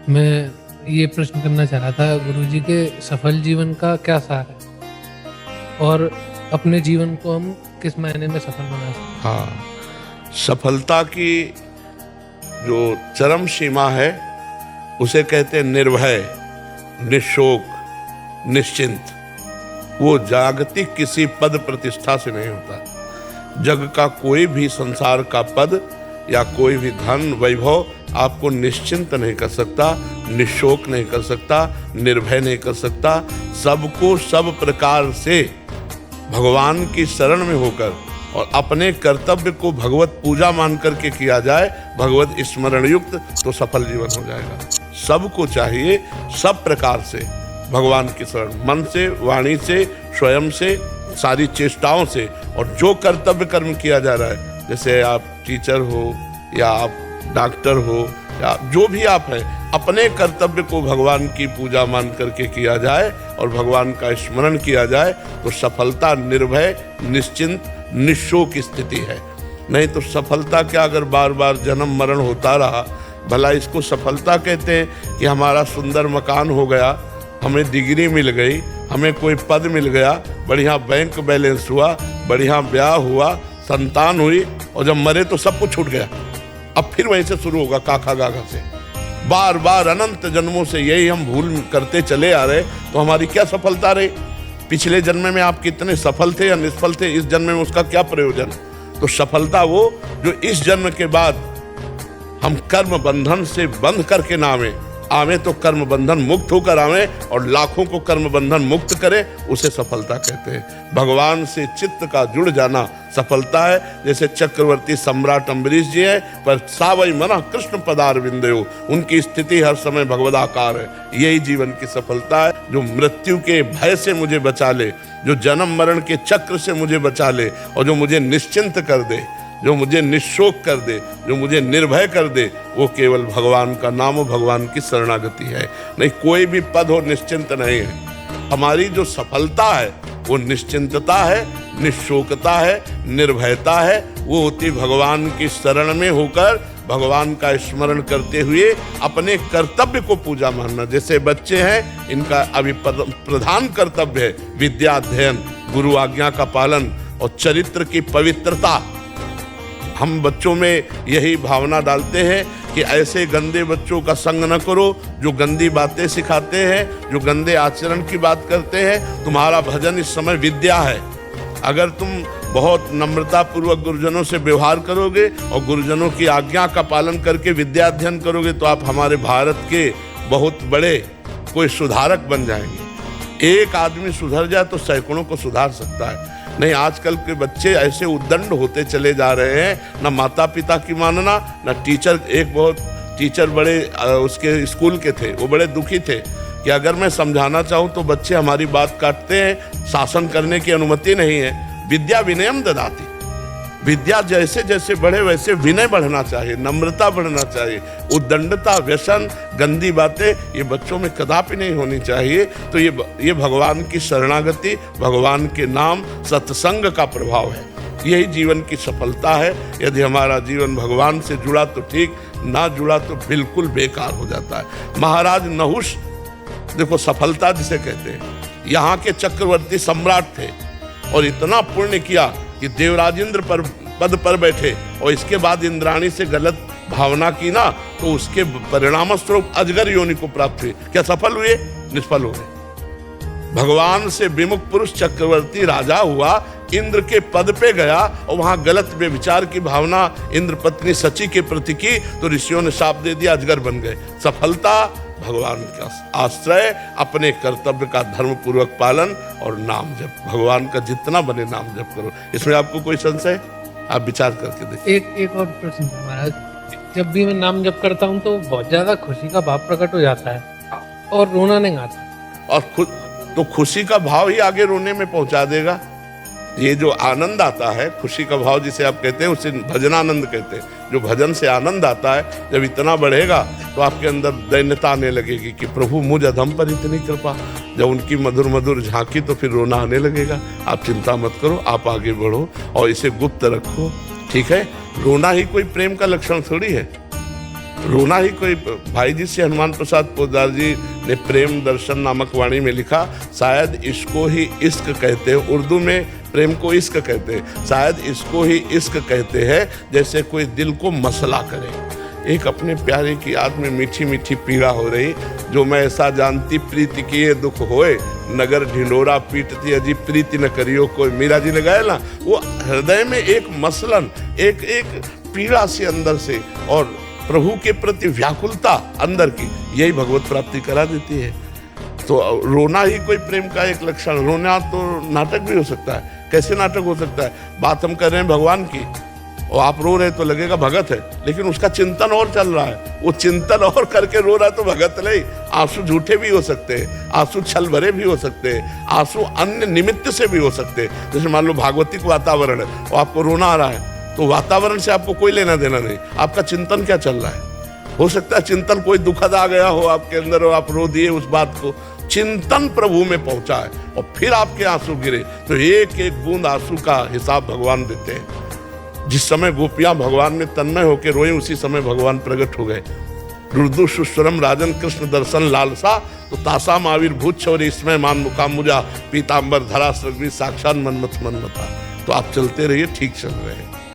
मैं ये प्रश्न करना चाह रहा था गुरुजी के सफल जीवन का क्या सार है और अपने जीवन को हम किस मायने में सफल बना सकते हैं? हाँ, सफलता की जो चरम सीमा है उसे कहते हैं निर्भय, निशोक, निश्चिंत। वो जागतिक किसी पद प्रतिष्ठा से नहीं होता। जग का कोई भी संसार का पद या कोई भी धन वैभव आपको निश्चिंत नहीं कर सकता, निशोक नहीं कर सकता, निर्भय नहीं कर सकता। सबको सब प्रकार से भगवान की शरण में होकर और अपने कर्तव्य को भगवत पूजा मान करके किया जाए, भगवत स्मरण युक्त, तो सफल जीवन हो जाएगा। सबको चाहिए सब प्रकार से भगवान की शरण, मन से, वाणी से, स्वयं से, सारी चेष्टाओं से। और जो कर्तव्य कर्म किया जा रहा है, जैसे आप टीचर हो या आप डॉक्टर हो या जो भी आप हैं, अपने कर्तव्य को भगवान की पूजा मान करके किया जाए और भगवान का स्मरण किया जाए, तो सफलता निर्भय, निश्चिंत, निशोक स्थिति है। नहीं तो सफलता क्या, अगर बार बार जन्म मरण होता रहा, भला इसको सफलता कहते हैं कि हमारा सुंदर मकान हो गया, हमें डिग्री मिल गई, हमें कोई पद मिल गया, बढ़िया बैंक बैलेंस हुआ, बढ़िया ब्याह हुआ, संतान हुई, और जब मरे तो सब कुछ छूट गया। अब फिर वहीं से शुरू होगा काका गागा से। बार बार अनंत जन्मों से यही हम भूल करते चले आ रहे, तो हमारी क्या सफलता रही? पिछले जन्म में आप कितने सफल थे या निष्फल थे, इस जन्म में उसका क्या प्रयोजन? तो सफलता वो जो इस जन्म के बाद हम कर्म बंधन से बंध करके ना आवे तो कर्म बंधन मुक्त होकर आवे, और लाखों को कर्म बंधन मुक्त करे, उसे सफलता कहते हैं। भगवान से चित्त का जुड़ जाना सफलता है। जैसे चक्रवर्ती सम्राट अम्बरीश जी है, पर सावई मना कृष्ण पदार विंदयो, उनकी स्थिति हर समय भगवदाकार है। यही जीवन की सफलता है, जो मृत्यु के भय से मुझे बचा ले, जो जन्म मरण के चक्र से मुझे बचा ले, और जो मुझे निश्चिंत कर दे, जो मुझे निशोक कर दे, जो मुझे निर्भय कर दे, वो केवल भगवान का नाम हो, भगवान की शरणागति है। नहीं कोई भी पद हो निश्चिंत नहीं है। हमारी जो सफलता है वो निश्चिंतता है, निशोकता है, निर्भयता है। वो होती भगवान की शरण में होकर भगवान का स्मरण करते हुए अपने कर्तव्य को पूजा मानना। जैसे बच्चे हैं, इनका अभी प्रधान कर्तव्य है विद्या अध्ययन, गुरु आज्ञा का पालन और चरित्र की पवित्रता। हम बच्चों में यही भावना डालते हैं कि ऐसे गंदे बच्चों का संग न करो जो गंदी बातें सिखाते हैं, जो गंदे आचरण की बात करते हैं। तुम्हारा भजन इस समय विद्या है। अगर तुम बहुत नम्रता पूर्वक गुरुजनों से व्यवहार करोगे और गुरुजनों की आज्ञा का पालन करके विद्या अध्ययन करोगे, तो आप हमारे भारत के बहुत बड़े कोई सुधारक बन जाएंगे। एक आदमी सुधर जाए तो सैकड़ों को सुधार सकता है। नहीं, आजकल के बच्चे ऐसे उद्दंड होते चले जा रहे हैं, ना माता पिता की मानना, ना टीचर। एक बहुत टीचर बड़े उसके स्कूल के थे, वो बड़े दुखी थे कि अगर मैं समझाना चाहूँ तो बच्चे हमारी बात काटते हैं, शासन करने की अनुमति नहीं है। विद्या विनयम ददाति, विद्या जैसे जैसे बढ़े वैसे विनय बढ़ना चाहिए, नम्रता बढ़ना चाहिए। उद्दंडता, व्यसन, गंदी बातें ये बच्चों में कदापि नहीं होनी चाहिए। तो ये भगवान की शरणागति, भगवान के नाम, सत्संग का प्रभाव है। यही जीवन की सफलता है। यदि हमारा जीवन भगवान से जुड़ा तो ठीक, ना जुड़ा तो बिल्कुल बेकार हो जाता है। महाराज नहुष, देखो सफलता जिसे कहते हैं, यहाँ के चक्रवर्ती सम्राट थे और इतना पुण्य किया कि देवराजेंद्र पर पद पर बैठे, और इसके बाद इंद्राणी से गलत भावना की ना, तो उसके परिणाम स्वरूप अजगर योनि को प्राप्त हुए। क्या सफल हुए? निष्फल हो गए। भगवान से विमुख पुरुष चक्रवर्ती राजा हुआ, इंद्र के पद पे गया और वहां गलत व्यभिचार की भावना इंद्र पत्नी सची के प्रति की, तो ऋषियों ने शाप दे दिया, अजगर बन गए। सफलता भगवान का आश्रय, अपने कर्तव्य का धर्म पूर्वक पालन और नाम जप। भगवान का जितना बने नाम जप करो। इसमें आपको कोई संशय? आप विचार करके देखिए। एक और प्रश्न है महाराज, जब भी मैं नाम जप करता हूँ तो बहुत ज्यादा खुशी का भाव प्रकट हो जाता है और रोना नहीं आता। और खुशी का भाव ही आगे रोने में पहुंचा देगा। ये जो आनंद आता है, खुशी का भाव जिसे आप कहते हैं, उसे भजनानंद कहते हैं। जो भजन से आनंद आता है, जब इतना बढ़ेगा तो आपके अंदर दैन्यता आने लगेगी कि प्रभु मुझ अधम पर इतनी कृपा। जब उनकी मधुर मधुर झांकी तो फिर रोना आने लगेगा। आप चिंता मत करो, आप आगे बढ़ो और इसे गुप्त रखो, ठीक है? रोना ही कोई प्रेम का लक्षण थोड़ी है। रोना ही कोई, भाई जी से हनुमान प्रसाद पोद्दार जी ने प्रेम दर्शन नामक वाणी में लिखा, शायद इसको ही इश्क कहते हैं। उर्दू में प्रेम को इश्क कहते हैं, शायद इसको ही इश्क कहते हैं, जैसे कोई दिल को मसला करे। एक अपने प्यारे की याद में मीठी मीठी पीड़ा हो रही, जो मैं ऐसा जानती प्रीति किए दुख होए, नगर ढिंडोरा पीटती अजी प्रीति न करियो कोई। मीरा जी ने गाया ना, वो हृदय में एक मसलन, एक एक पीड़ा से अंदर से, और प्रभु के प्रति व्याकुलता अंदर की, यही भगवत प्राप्ति करा देती है। तो रोना ही कोई प्रेम का एक लक्षण। रोना तो नाटक भी हो सकता है। कैसे नाटक हो सकता है? बात हम कर रहे हैं भगवान की, और आप रो रहे तो लगेगा भगत है, लेकिन उसका चिंतन और चल रहा है। वो चिंतन और करके रो रहा है तो भगत नहीं। आंसू झूठे भी हो सकते हैं, आंसू छल भरे भी हो सकते हैं, आंसू अन्य निमित्त से भी हो सकते हैं। जैसे मान लो भागवतिक वातावरण है और आपको रोना आ रहा है, तो वातावरण से आपको कोई लेना देना नहीं, आपका चिंतन क्या चल रहा है। हो सकता है चिंतन कोई दुखद आ गया हो आपके अंदर और आप रो दिए उस बात को। चिंतन प्रभु में पहुंचा है और फिर आपके आंसू गिरे, तो एक एक बूंद आंसू का हिसाब भगवान देते हैं। जिस समय गोपियां भगवान में तन्मय होकर रोए, उसी समय भगवान प्रकट हो गए। रुद्र सुस्वरम राजन कृष्ण दर्शन लालसा, तो तासाम आविर्भूत शौर्य इसमें मान मुकामुजा पीताम्बर धरा सृग्वी साक्षात मनमथ मनमथा। तो आप चलते रहिए, ठीक चल रहे हैं।